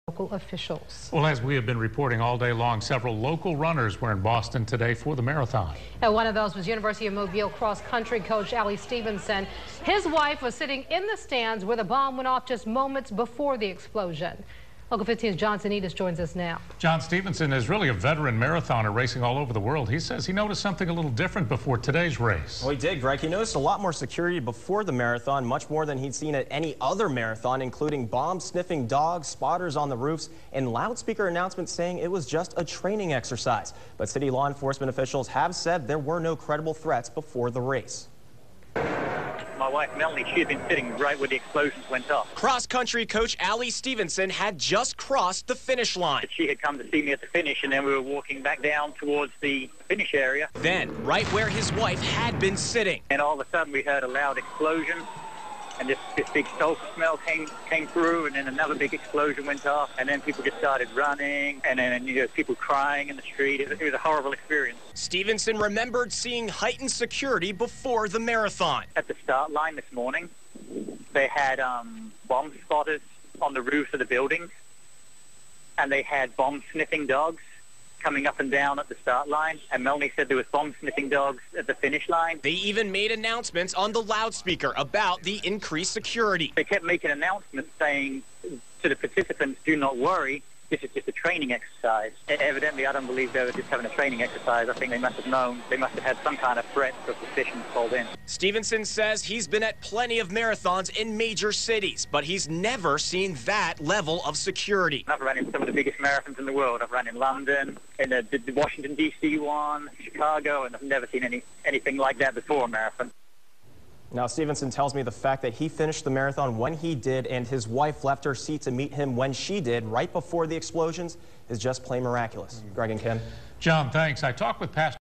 local officials. Well, as we have been reporting all day long, several local runners were in Boston today for the marathon. Now, one of those was University of Mobile cross-country coach Ali Stevenson. His wife was sitting in the stands where the bomb went off just moments before the explosion. Local 15's John Sanitas joins us now. John Stevenson is really a veteran marathoner racing all over the world. He says he noticed something a little different before today's race. Well, he did, Greg. He noticed a lot more security before the marathon, much more than he'd seen at any other marathon, including bomb-sniffing dogs, spotters on the roofs, and loudspeaker announcements saying it was just a training exercise. But city law enforcement officials have said there were no credible threats before the race. My wife, Melanie, she had been sitting right where the explosions went off. Cross-country coach Ali Stevenson had just crossed the finish line. She had come to see me at the finish, and then we were walking back down towards the finish area. Then, right where his wife had been sitting. And all of a sudden, we heard a loud explosion, and this big sulfur smell came through, and then another big explosion went off, and then people just started running, and then people crying in the street. It was a horrible experience. Stevenson remembered seeing heightened security before the marathon. At the start line this morning, they had bomb spotters on the roofs of the buildings, and they had bomb-sniffing dogs coming up and down at the start line, and Melanie said there was bomb-sniffing dogs at the finish line. They even made announcements on the loudspeaker about the increased security. They kept making announcements saying to the participants, do not worry, this is just a training exercise. Evidently, I don't believe they were just having a training exercise. I think they must have known, they must have had some kind of threat for suspicion called in. Stevenson says he's been at plenty of marathons in major cities, but he's never seen that level of security. I've run in some of the biggest marathons in the world. I've run in London, in the Washington, D.C. one, Chicago, and I've never seen anything like that before a marathon. Now, Stevenson tells me the fact that he finished the marathon when he did and his wife left her seat to meet him when she did right before the explosions is just plain miraculous. Greg and Kim. John, thanks. I talked with Pastor